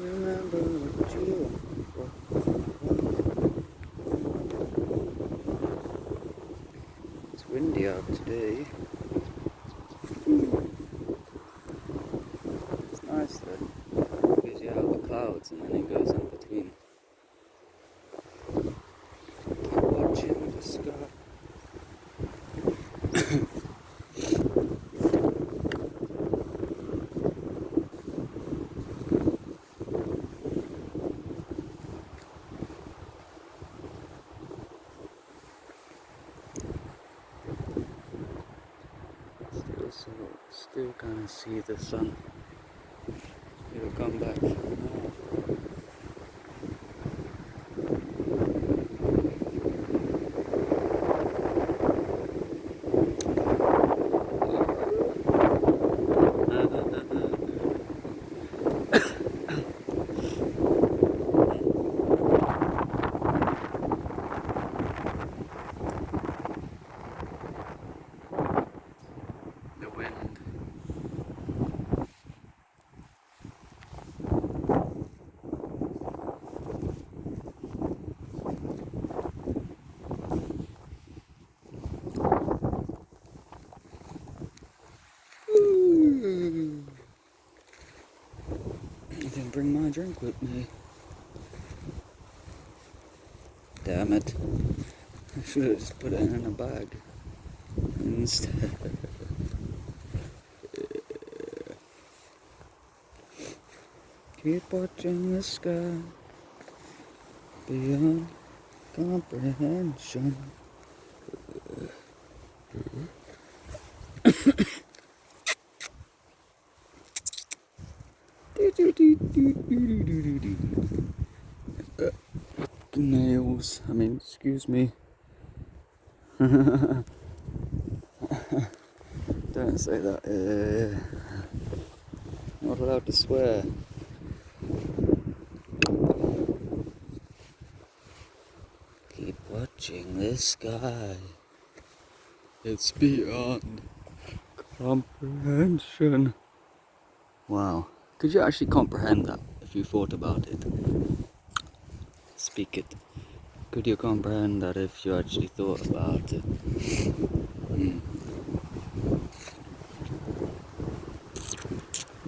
Remember what you It's windy out today. It's nice though. It gives you out the clouds and then it goes in between. Keep watching the sky. Still can't see the sun. It'll come back from now. I didn't bring my drink with me. Damn it. I should have just put it in a bag instead. Keep watching the sky beyond comprehension. Nails, I mean, excuse me. Don't say that. Not allowed to swear. Keep watching the sky. It's beyond comprehension. Wow. Could you actually comprehend that if you thought about it? Speak it. Could you comprehend that if you actually thought about it?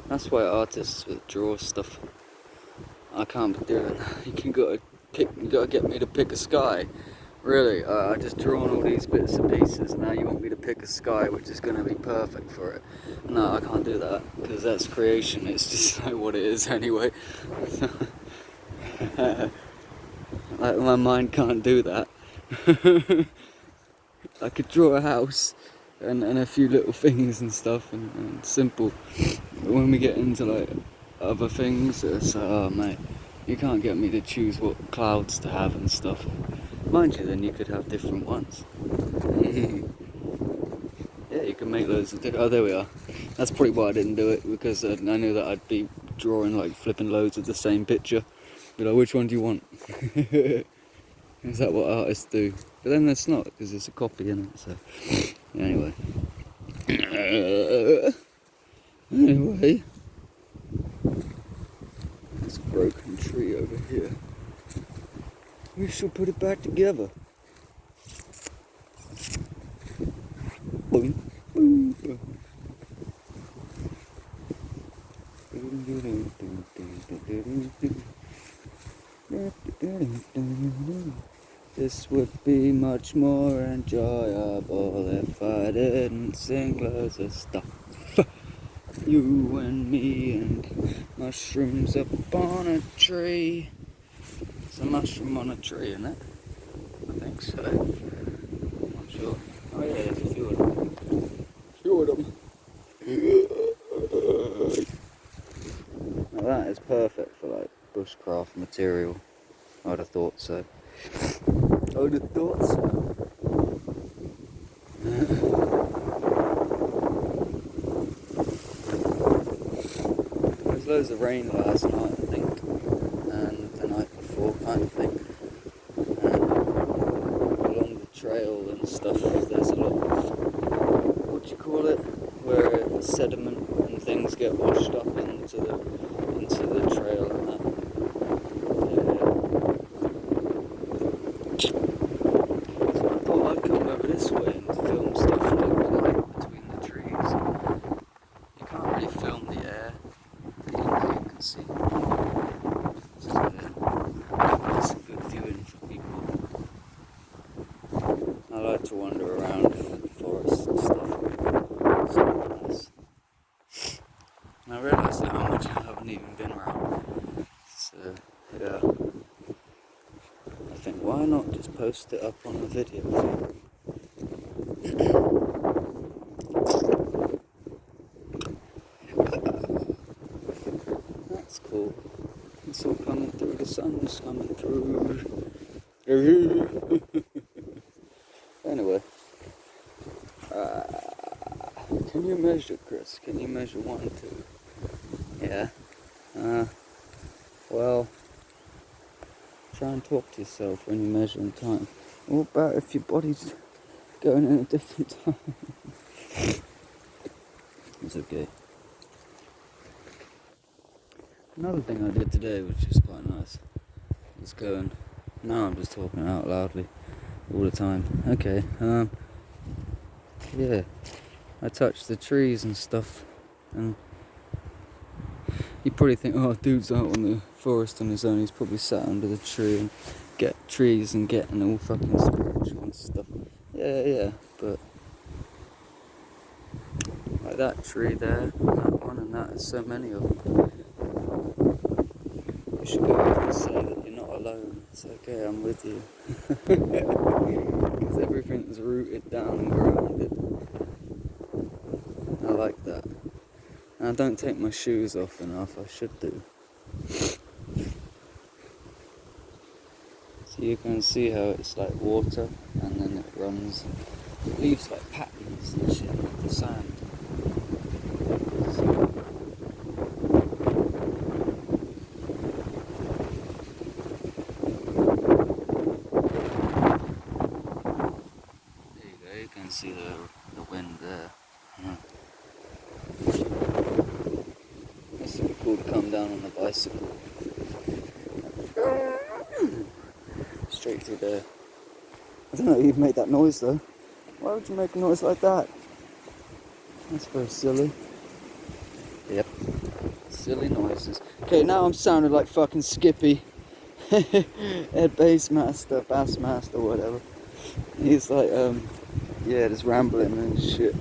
That's why artists draw stuff. I can't be doing that. You gotta get me to pick a sky. Really, I just drawn all these bits and pieces, and now you want me to pick a sky which is going to be perfect for it. No, I can't do that, because that's creation. It's just like what it is anyway. Like, my mind can't do that. I could draw a house and a few little things and stuff, and simple. But when we get into like other things. It's oh mate, you can't get me to choose what clouds to have and stuff. Mind you, then you could have different ones. Yeah, you can make loads of different. Oh, there we are. That's probably why I didn't do it, because I knew that I'd be drawing like flipping loads of the same picture. Be like, which one do you want? Is that what artists do? But then it's not, because it's a copy in it. So anyway. Anyway, this broken tree over here. We shall put it back together. Boom, boom, boom. This would be much more enjoyable if I didn't sing loads of stuff. You and me and mushrooms up on a tree. There's a mushroom on a tree, isn't it? I think so. I'm not sure. Oh yeah, there's a few of them. Now that is perfect for like bushcraft material. I'd have thought so. I'd have thought so. There was loads of rain last night, I think, and the night before, kind of thing. And along the trail and stuff, there's a lot of, what do you call it, where sediment and things get washed up into the trail and that. So I thought I'd come over this way and film stuff like between the trees. You can't really film the air, even though you can see. So it's a good viewing for people. I like to wander around the forest and stuff. It's so nice. And I realised how much I haven't even been around. So yeah. I think, why not just post it up on the video? That's cool. It's all coming through, the sun's coming through. Anyway. Can you measure, Chris? Can you measure 1, 2? Yeah. Well, try and talk to yourself when you're measuring time. What about if your body's going in a different time? It's okay. Another thing I did today, which is quite nice, was going. Now I'm just talking out loudly all the time. Okay. Yeah. I touched the trees and stuff, and you probably think, oh, dude's out in the forest on his own. He's probably sat under the tree and get trees and getting all fucking spiritual and stuff. Yeah, but like that tree there, that one, and that. There's so many of them. You should go over and say that you're not alone. It's okay, I'm with you. Because everything's rooted down and grounded. I like that. And I don't take my shoes off enough, I should do. So you can see how it's like water, and then it runs, it leaves like patterns and shit with the sand. So, there you go, you can see the wind there. It's super cool to come down on a bicycle. Straight through there. I don't know if you've made that noise though. Why would you make a noise like that? That's very silly. Yep. Silly noises. Okay, now I'm sounding like fucking Skippy. Head bass master, bass master, whatever. He's like, yeah, just rambling and shit.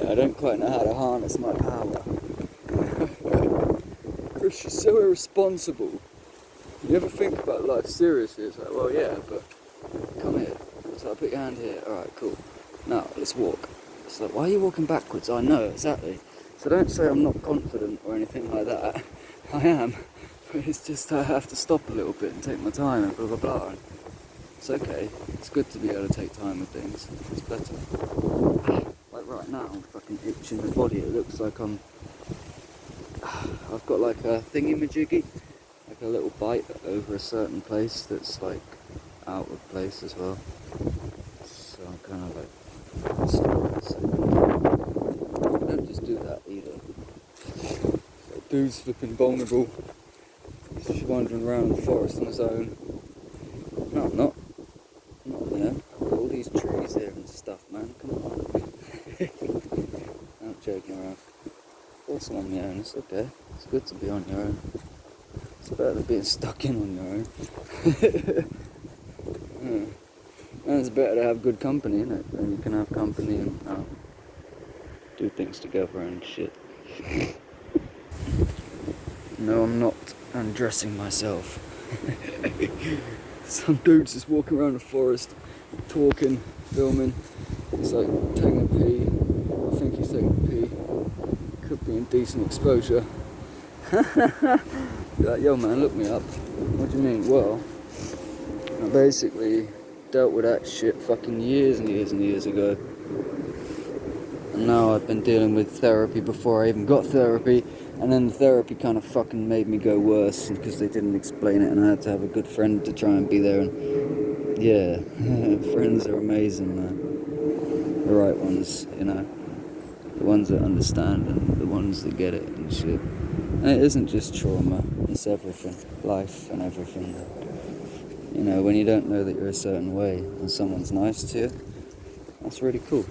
I don't quite know how to harness my power. Chris, you're so irresponsible. You ever think about life seriously? It's like, well, yeah, but come here. So I put your hand here. Alright, cool. Now, let's walk. It's like, why are you walking backwards? I know, exactly. So don't say I'm not confident or anything like that. I am, but it's just I have to stop a little bit and take my time and blah blah blah. And it's okay. It's good to be able to take time with things. It's better. Like right now, I'm fucking itching the body. It looks like I've got like a thingy-majiggy, like a little bite over a certain place that's like out of place as well. So I'm kind of like stuck. So don't just do that either. That dude's flipping vulnerable. He's just wandering around the forest on his own. No, I'm not. I'm not there. I've got all these trees here and stuff, man. Come on. I'm joking around. Also on your own, it's okay. It's good to be on your own. It's better than being stuck in on your own. And it's better to have good company, isn't it? And you can have company and do things together and shit. No, I'm not undressing myself. Some dude's just walking around the forest, talking, filming. He's like taking a pee. I think he's taking a pee. Could be in decent exposure. Be like, yo man, look me up. What do you mean? Well, I basically dealt with that shit fucking years and years and years ago. And now I've been dealing with therapy before I even got therapy. And then the therapy kind of fucking made me go worse because they didn't explain it, and I had to have a good friend to try and be there. And yeah, friends are amazing, man. The right ones, you know. The ones that understand and the ones that get it and shit. And it isn't just trauma, it's everything. Life and everything. You know, when you don't know that you're a certain way and someone's nice to you, that's really cool.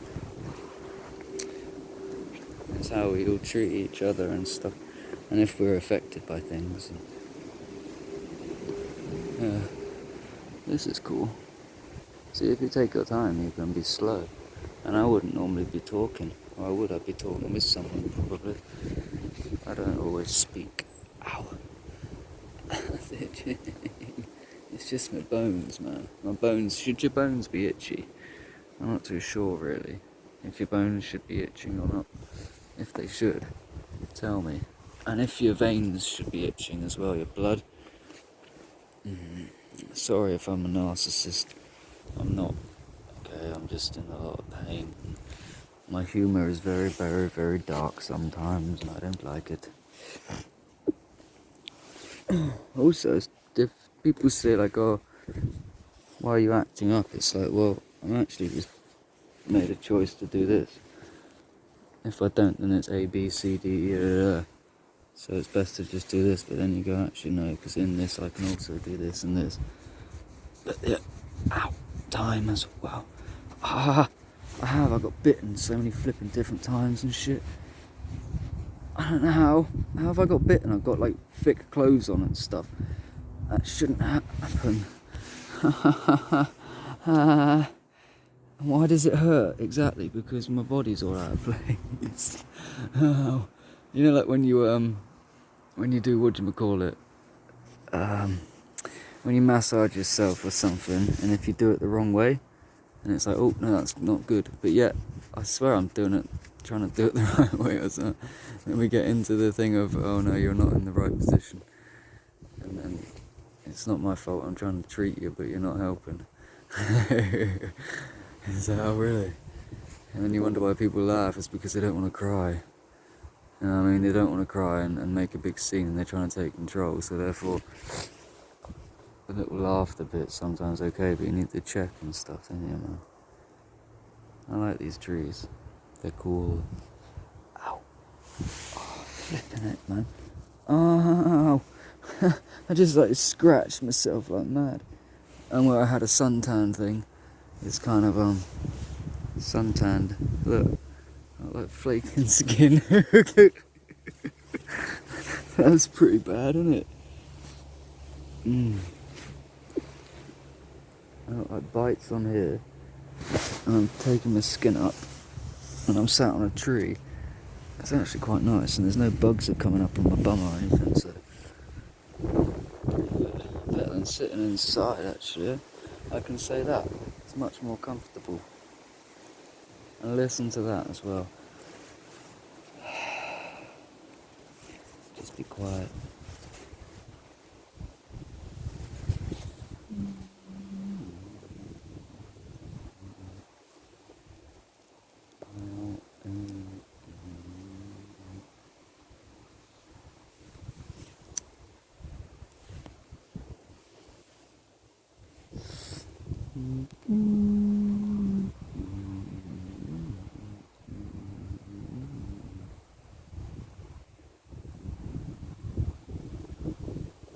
It's how we all treat each other and stuff. And if we're affected by things. Yeah, this is cool. See, if you take your time, you can be slow. And I wouldn't normally be talking. Or would I be talking with someone, probably? I don't always speak. Ow. It's just my bones, man. My bones, should your bones be itchy? I'm not too sure, really. If your bones should be itching or not. If they should, tell me. And if your veins should be itching as well, your blood. Sorry if I'm a narcissist. I'm not. Okay, I'm just in a lot of pain. My humour is very, very, very dark sometimes, and I don't like it. Also, if people say like, oh, why are you acting up? It's like, well, I'm actually just made a choice to do this. If I don't, then it's A, B, C, D, E, da. So it's best to just do this, but then you go, actually no, because in this I can also do this and this. But yeah, ow, time as well. I got bitten so many flipping different times and shit. I don't know how. How have I got bitten? I've got like thick clothes on and stuff. That shouldn't happen. Why does it hurt? Exactly, because my body's all out of place. Oh. You know, like when you do, whatchamacallit, when you massage yourself or something, and if you do it the wrong way, and it's like, oh, no, that's not good. But yet, I swear I'm trying to do it the right way or something. And we get into the thing of, oh no, you're not in the right position. And then, it's not my fault, I'm trying to treat you, but you're not helping. It's like, oh really? And then you wonder why people laugh, it's because they don't want to cry. You know what I mean? They don't want to cry and make a big scene, and they're trying to take control, so therefore a little laughter bit sometimes okay, but you need to check and stuff, don't you, man? I like these trees. They're cool. Ow. Oh, flipping it, man. Oh, I just like scratched myself like mad. And where I had a suntan thing, it's kind of suntanned. Look, I like flaking skin. That's pretty bad, isn't it? I got like bites on here, and I'm taking my skin up, and I'm sat on a tree. It's actually quite nice, and there's no bugs that are coming up on my bum or anything, so better than sitting inside, actually. I can say that. It's much more comfortable. And listen to that as well. Just be quiet.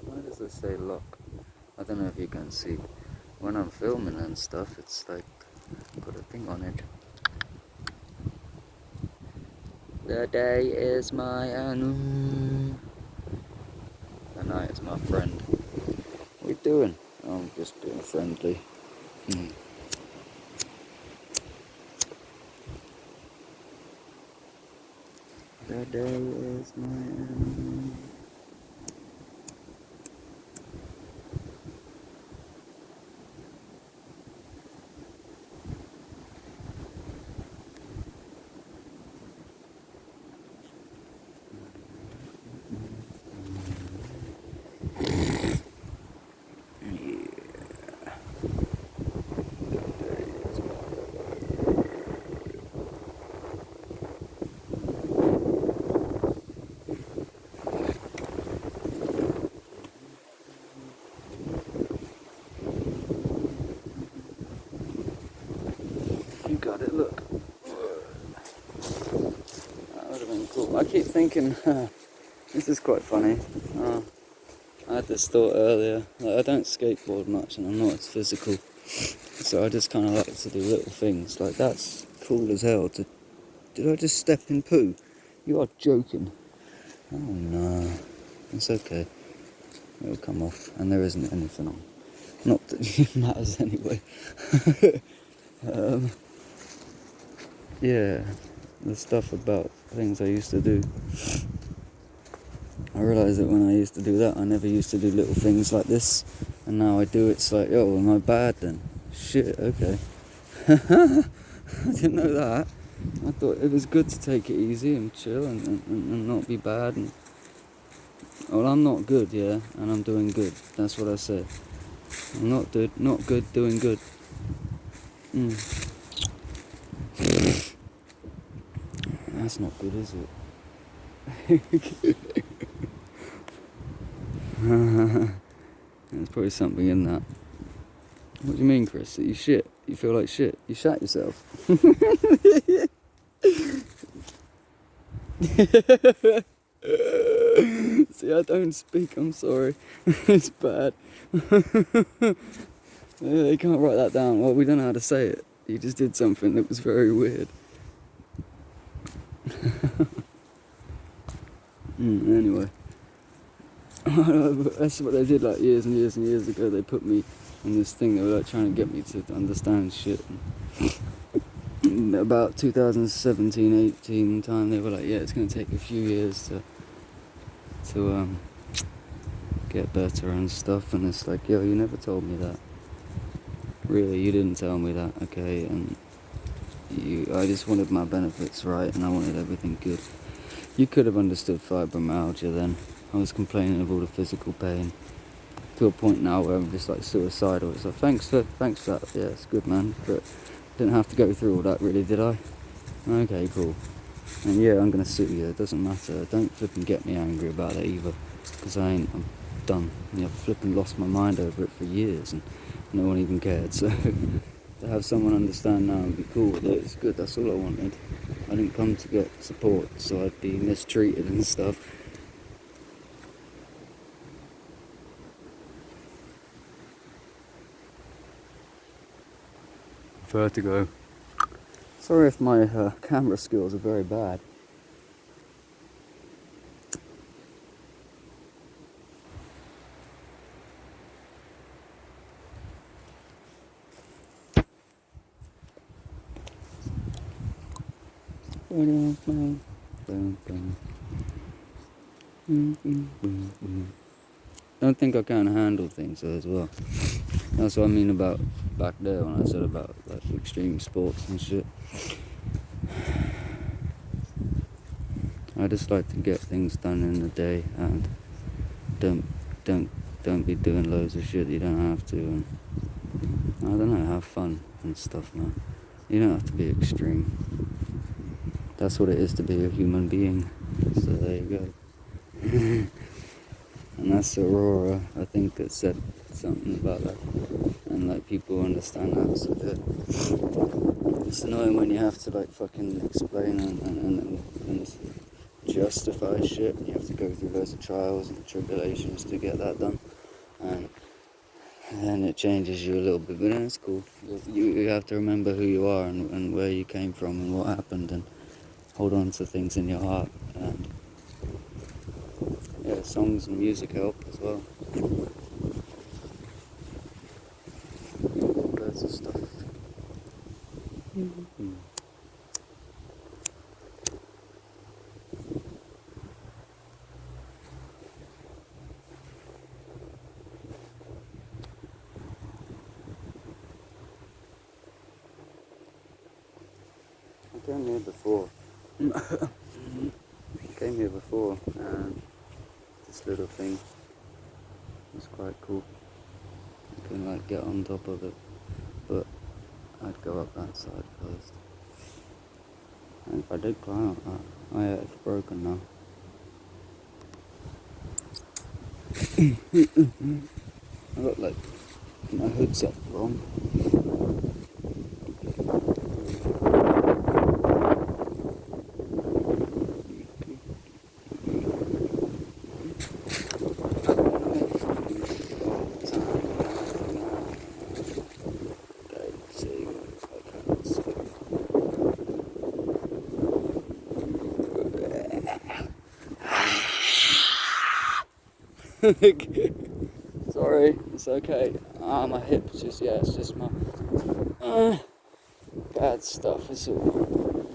Why does it say lock? I don't know if you can see. When I'm filming and stuff, it's like got a thing on it. The day is my enemy. The night is my friend. What are you doing? Oh, I'm just being friendly. The day is my enemy. You got it, look. That would have been cool. I keep thinking, this is quite funny. I had this thought earlier, like, I don't skateboard much and I'm not as physical. So I just kind of like to do little things. Like, that's cool as hell. Did I just step in poo? You are joking. Oh no. It's okay. It'll come off. And there isn't anything on. Not that it matters anyway. Yeah, the stuff about things I used to do. I realised that when I used to do that, I never used to do little things like this. And now I do, it's like, oh, am I bad then? Shit, okay. I didn't know that. I thought it was good to take it easy and chill and not be bad. And, well, I'm not good, yeah, and I'm doing good. That's what I said. I'm not good, doing good. That's not good, is it? There's probably something in that. What do you mean, Chris? That you shit? You feel like shit? You shat yourself? See, I don't speak, I'm sorry. It's bad. You can't write that down. Well, we don't know how to say it. You just did something that was very weird. Anyway. That's what they did like years and years and years ago. They put me in this thing. They were like trying to get me to understand shit. And about 2017, 18 time, they were like, yeah, it's going to take a few years to get better and stuff. And it's like, yo, you never told me that. Really, you didn't tell me that, okay? And I just wanted my benefits right, and I wanted everything good. You could have understood fibromyalgia then. I was complaining of all the physical pain to a point now where I'm just like suicidal. It's like, thanks for that. Yeah, it's good, man. But didn't have to go through all that, really, did I? Okay, cool. And yeah, I'm gonna sue you. It doesn't matter. Don't flipping get me angry about that either, because I'm done. I've flipping lost my mind over it for years, and no one even cared. So to have someone understand now and be cool with it, it's good. That's all I wanted. I didn't come to get support, so I'd be mistreated and stuff. Vertigo. Sorry if my camera skills are very bad. Don't think I can handle things as well. That's what I mean about back there when I said about like extreme sports and shit. I just like to get things done in the day and don't don't don't be doing loads of shit you don't have to, and I don't know, have fun and stuff, man. You don't have to be extreme. That's what it is to be a human being. So there you go. And that's Aurora, I think, that said something about that. And like people understand that, so yeah. It's annoying when you have to like fucking explain and justify shit. You have to go through loads of trials and tribulations to get that done. And then it changes you a little bit, but that's cool. You have to remember who you are and where you came from and what happened, and hold on to things in your heart. And yeah, songs and music help as well. Loads of stuff. Mm-hmm. I came here before. And this little thing was quite cool. You can like get on top of it, but I'd go up that side first. And if I did climb up that, oh yeah, it's broken now. I got like my hood's up wrong. Sorry, it's okay. My hips just, yeah, it's just my bad stuff. It's all.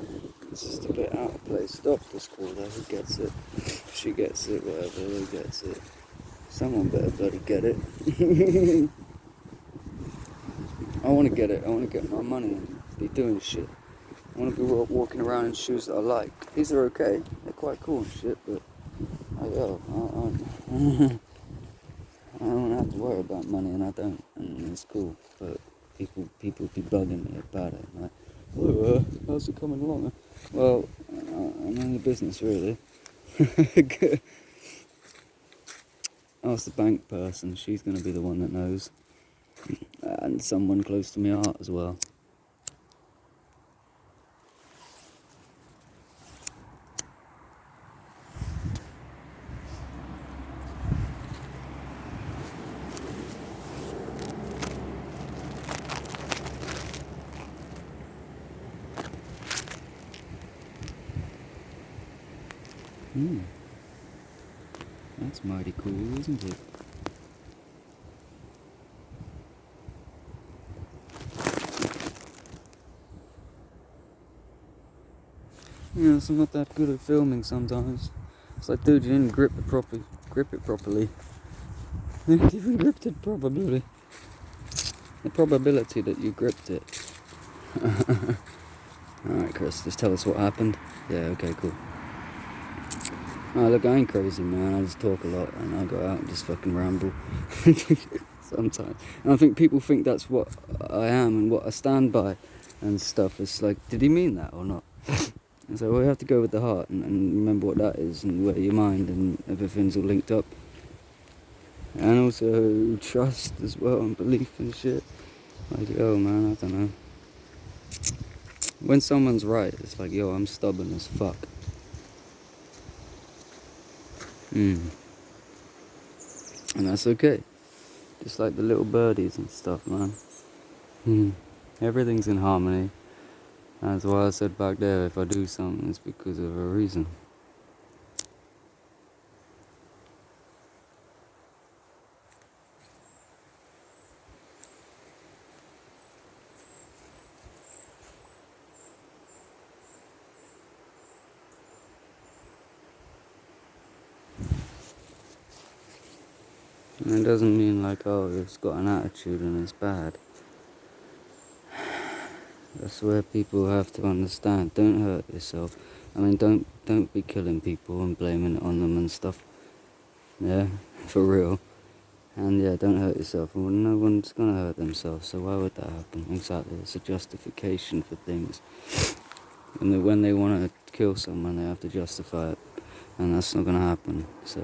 It's just a bit out of place. Stop this call though. Who gets it? She gets it, whatever. Who gets it? Someone better bloody get it. I want to get it. I want to get my money and be doing shit. I want to be walking around in shoes that I like. These are okay. They're quite cool and shit, but I don't have to worry about money, and I don't, and it's cool. But people be bugging me about it. Like, oh, how's it coming along? Well, I'm in the business, really. Ask the bank person. She's going to be the one that knows, and someone close to my heart as well. That's mighty cool, isn't it? Yeah, so I'm not that good at filming sometimes. It's like, dude, you didn't grip it properly. You didn't even gripped it properly. The probability that you gripped it. Alright, Chris, just tell us what happened. Yeah, okay, cool. Oh, look, I ain't crazy, man. I just talk a lot and I go out and just fucking ramble. Sometimes. And I think people think that's what I am and what I stand by and stuff. It's like, did he mean that or not? And so we have to go with the heart and remember what that is and where your mind and everything's all linked up. And also trust as well and belief and shit. Like, yo, man, I don't know. When someone's right, it's like, yo, I'm stubborn as fuck. And that's okay. Just like the little birdies and stuff, man. Everything's in harmony. That's why I said back there, if I do something, it's because of a reason. And it doesn't mean like, oh, it's got an attitude and it's bad. That's where people have to understand. Don't hurt yourself. I mean, don't be killing people and blaming it on them and stuff. Yeah, for real. And yeah, don't hurt yourself. Well, no one's gonna hurt themselves, so why would that happen? Exactly, it's a justification for things. And when they want to kill someone, they have to justify it, and that's not gonna happen. So,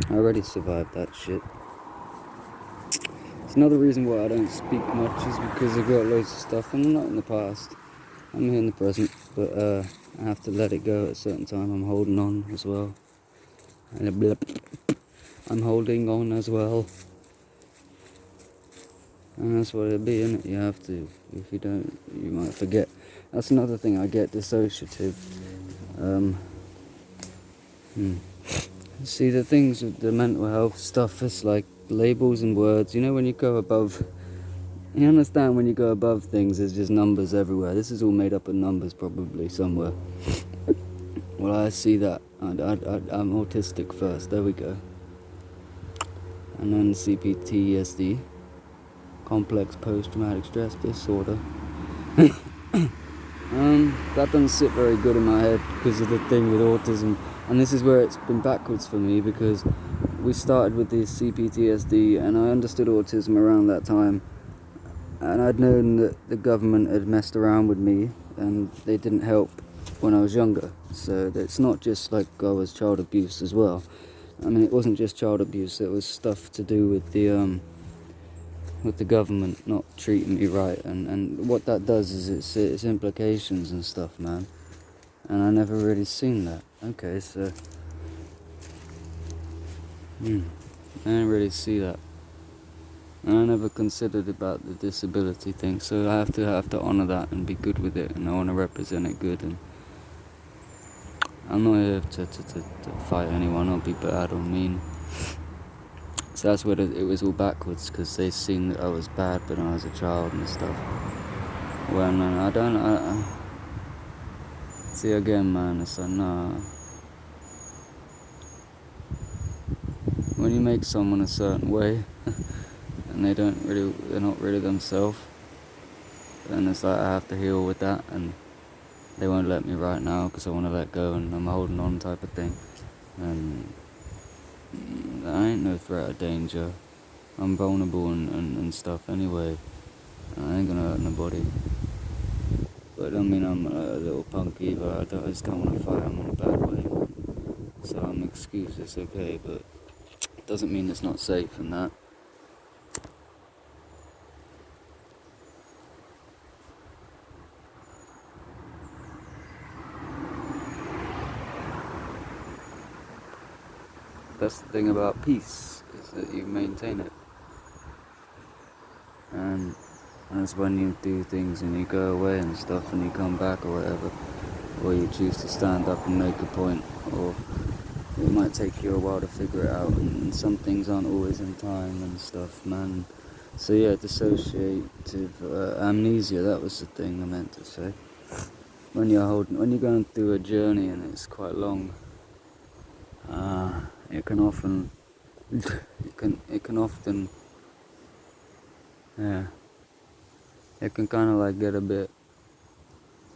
I already survived that shit. It's another reason why I don't speak much is because I've got loads of stuff, and I'm not in the past. I'm here in the present, but I have to let it go at a certain time. I'm holding on as well. I'm holding on as well. And that's what it'll be, innit? You have to. If you don't, you might forget. That's another thing, I get dissociative. See, the things with the mental health stuff, it's like labels and words. You know, when you go above, you understand when you go above things, there's just numbers everywhere. This is all made up of numbers, probably, somewhere. Well, I see that. I'm autistic first, there we go. And then CPTSD, complex post-traumatic stress disorder. That doesn't sit very good in my head because of the thing with autism. And this is where it's been backwards for me, because we started with this CPTSD and I understood autism around that time. And I'd known that the government had messed around with me and they didn't help when I was younger. So it's not just like I was child abuse as well. I mean, it wasn't just child abuse, it was stuff to do with the government not treating me right, and what that does is it's implications and stuff, man. And I never really seen that. Okay, so I didn't really see that, and I never considered about the disability thing. So I have to honour that and be good with it, and I want to represent it good. And I'm not here to fight anyone or be bad or mean. So that's where it was all backwards, because they seen that I was bad when I was a child and stuff. When I don't, see again, man, it's like, nah. When you make someone a certain way, and they're not really themselves, then it's like I have to heal with that, and they won't let me right now because I want to let go and I'm holding on type of thing. And I ain't no threat or danger. I'm vulnerable and stuff anyway. I ain't gonna hurt nobody. But I don't mean I'm a little punk either. I just don't want to fight. I'm in a bad way. So I'm excused, it's okay, but it doesn't mean it's not safe and that. That's the thing about peace, is that you maintain it. And that's when you do things and you go away and stuff and you come back or whatever. Or you choose to stand up and make a point. Or it might take you a while to figure it out. And some things aren't always in time and stuff, man. So yeah, dissociative amnesia, that was the thing I meant to say. When you're going through a journey and it's quite long, it can often, yeah, it can kind of like get a bit,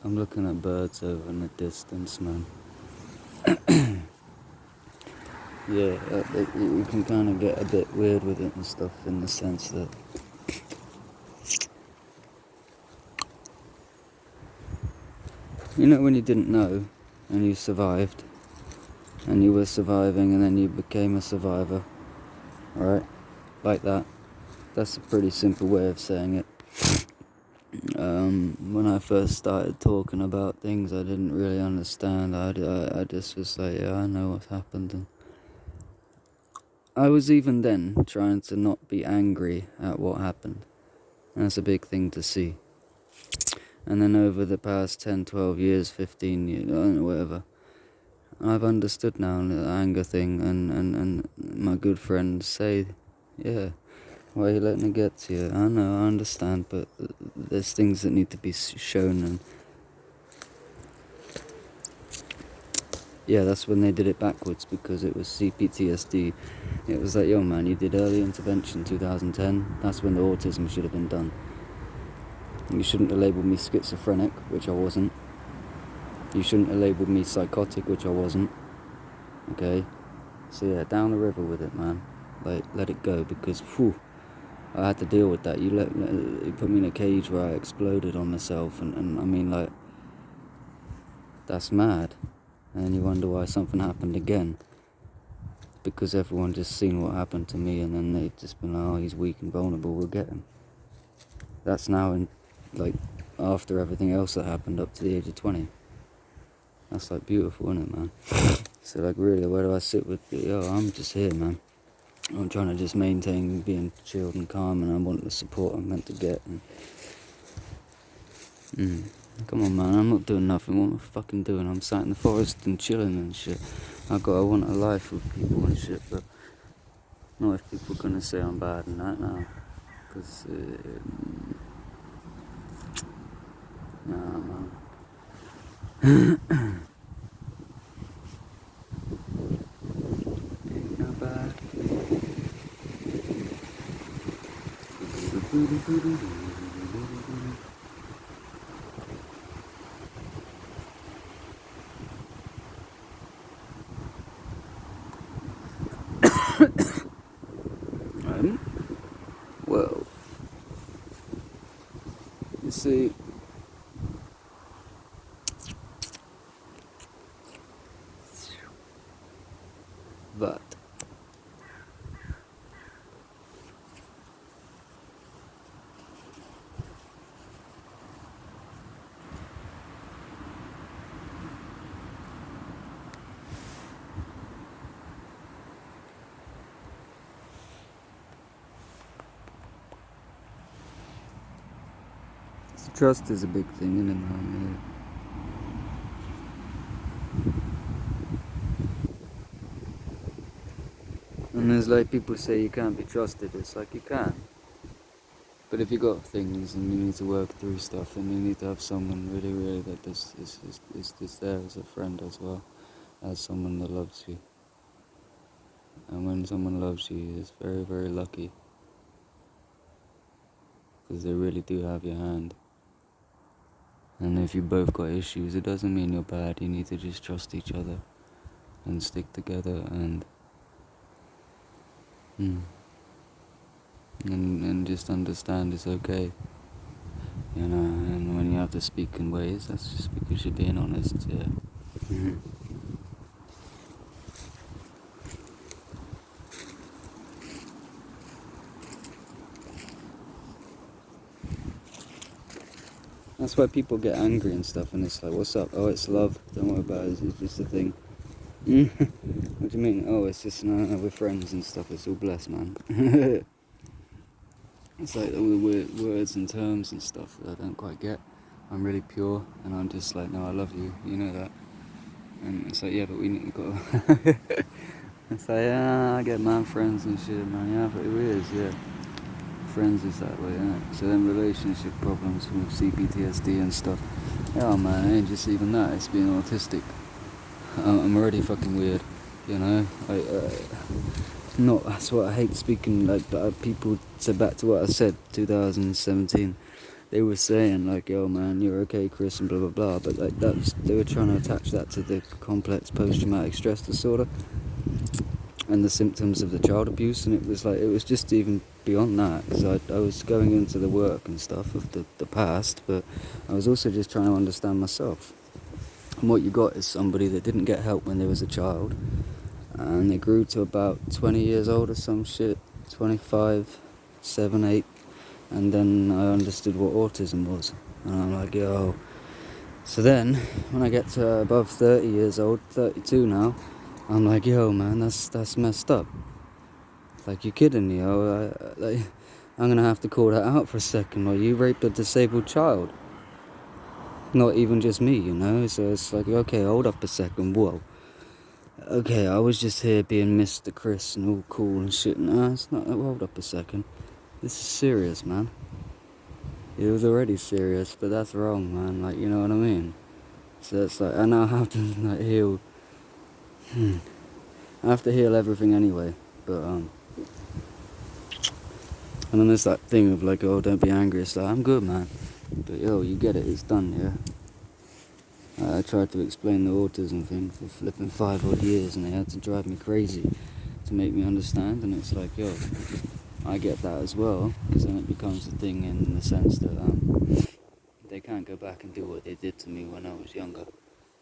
I'm looking at birds over in the distance, man. Yeah, you can kind of get a bit weird with it and stuff, in the sense that you know when you didn't know and you survived and you were surviving and then you became a survivor, right? Like that. That's a pretty simple way of saying it. When I first started talking about things I didn't really understand, I just was like, yeah, I know what's happened. And I was even then trying to not be angry at what happened. And that's a big thing to see. And then over the past 10, 12 years, 15 years, I don't know, whatever, I've understood now the anger thing, and my good friends say, yeah, why are you letting it get to you? I know, I understand, but there's things that need to be shown. And yeah, that's when they did it backwards, because it was CPTSD. It was like, yo man, you did early intervention 2010, that's when the autism should have been done. You shouldn't have labelled me schizophrenic, which I wasn't. You shouldn't have labelled me psychotic, which I wasn't. Okay? So yeah, down the river with it, man. Like, let it go, because, whew, I had to deal with that. You put me in a cage where I exploded on myself, and I mean, like, that's mad. And then you wonder why something happened again. Because everyone just seen what happened to me, and then they just been like, oh, he's weak and vulnerable, we'll get him. That's now in, like, after everything else that happened up to the age of 20. That's, like, beautiful, isn't it, man? So, like, really, where do I sit with the, I'm just here, man. I'm trying to just maintain being chilled and calm, and I want the support I'm meant to get. And, come on, man, I'm not doing nothing. What am I fucking doing? I'm sat in the forest and chilling and shit. I want a life with people and shit, but not if people are gonna say I'm bad and that now. Because, nah, man. Ain't no bad. Well, you see, that trust is a big thing, isn't it, man? And there's like people say you can't be trusted. It's like you can. But if you got things and you need to work through stuff, then you need to have someone really, really that is there as a friend as well, as someone that loves you. And when someone loves you, it's very, very lucky, because they really do have your hand. And if you both got issues, it doesn't mean you're bad. You need to just trust each other and stick together and just understand it's okay. You know, and when you have to speak in ways, that's just because you're being honest, yeah. That's why people get angry and stuff, and it's like, what's up? Oh, it's love, don't worry about it, it's just a thing. What do you mean? Oh, it's just, no, we're friends and stuff, it's all blessed, man. It's like all the weird words and terms and stuff that I don't quite get. I'm really pure, and I'm just like, no, I love you, you know that. And it's like, yeah, but we need to go. It's like, yeah, I get man friends and shit, man, yeah, but it is, yeah. Friends is that way, yeah. So then relationship problems with CPTSD and stuff. Yeah, man, it ain't just even that, it's being autistic. I'm already fucking weird, you know. That's what I hate speaking, like, people said back to what I said 2017. They were saying like, yo man, you're okay, Chris, and blah blah blah, but like they were trying to attach that to the complex post-traumatic stress disorder and the symptoms of the child abuse, and it was just even beyond that, because I was going into the work and stuff of the past, but I was also just trying to understand myself. And what you got is somebody that didn't get help when they was a child, and they grew to about 20 years old or some shit, 25, 7, 8, and then I understood what autism was, and I'm like, yo. So then, when I get to above 30 years old, 32 now, I'm like, yo man, that's messed up. Like, you're kidding me, yo. I'm gonna have to call that out for a second. Like, you raped a disabled child. Not even just me, you know? So it's like, okay, hold up a second, whoa. Okay, I was just here being Mr. Chris and all cool and shit. No, it's not, hold up a second. This is serious, man. It was already serious, but that's wrong, man. Like, you know what I mean? So it's like, I now have to, like, heal. I have to heal everything anyway, but, and then there's that thing of like, oh, don't be angry. It's like, I'm good, man. But yo, you get it, it's done, yeah. I tried to explain the autism thing for flipping 5 odd years, and they had to drive me crazy to make me understand. And it's like, yo, I get that as well, because then it becomes a thing in the sense that they can't go back and do what they did to me when I was younger.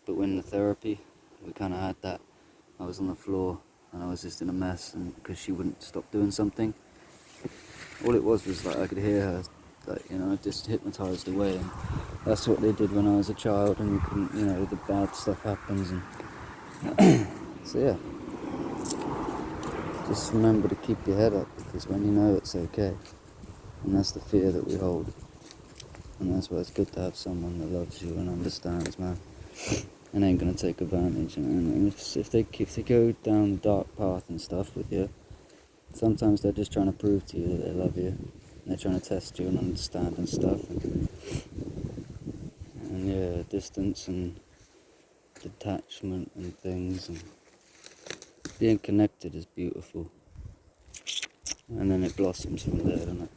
But when the therapy, we kind of had that. I was on the floor and I was just in a mess, and because she wouldn't stop doing something, all it was like I could hear her, like, you know, just hypnotised away. And that's what they did when I was a child, and you couldn't, you know, the bad stuff happens. And so yeah, just remember to keep your head up, because when you know it's okay, and that's the fear that we hold, and that's why it's good to have someone that loves you and understands, man, and ain't gonna take advantage. And if they go down the dark path and stuff with you, sometimes they're just trying to prove to you that they love you, and they're trying to test you and understand and stuff. And yeah, distance and detachment and things, and being connected is beautiful. And then it blossoms from there, doesn't it?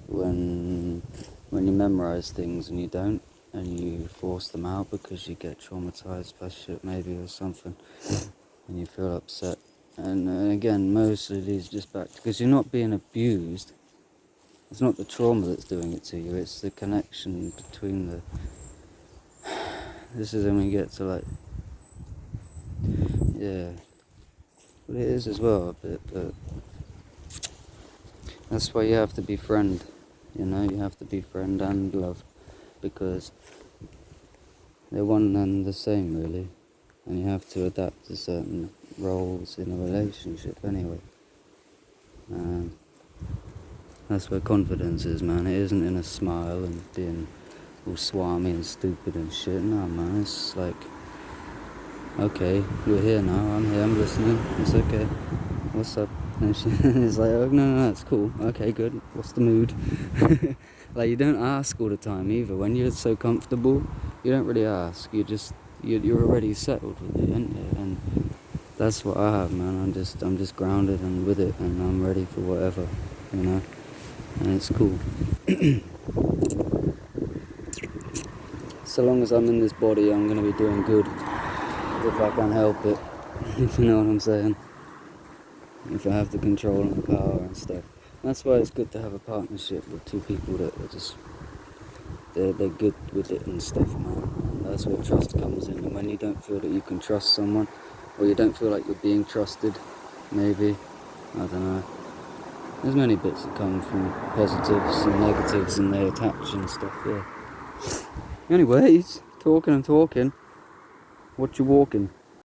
When you memorize things and you don't, and you force them out because you get traumatized by shit maybe or something, and you feel upset. And again, mostly it leads just back, because you're not being abused. It's not the trauma that's doing it to you, it's the connection between the... This is when we get to like... Yeah. But it is as well a bit, but... That's why you have to be friend, you know, you have to be friend and love, because they're one and the same really, and you have to adapt to certain roles in a relationship anyway. That's where confidence is, man. It isn't in a smile and being all swami and stupid and shit. No, man, it's like, okay, you're here now, I'm here, I'm listening, it's okay, what's up? And it's like, oh, no, it's cool, okay, good, what's the mood? Like, you don't ask all the time either. When you're so comfortable, you don't really ask, you're already settled with it, aren't you? And that's what I have, man. I'm just grounded and with it, and I'm ready for whatever, you know, and it's cool. So long as I'm in this body, I'm going to be doing good, if I can help it, if you know what I'm saying. If I have the control and the power and stuff. That's why it's good to have a partnership with two people that are just, they're good with it and stuff, man. That's where trust comes in. And when you don't feel that you can trust someone, or you don't feel like you're being trusted, maybe, I don't know. There's many bits that come from positives and negatives, and they attach and stuff, yeah. Anyways, talking and talking. What you walking?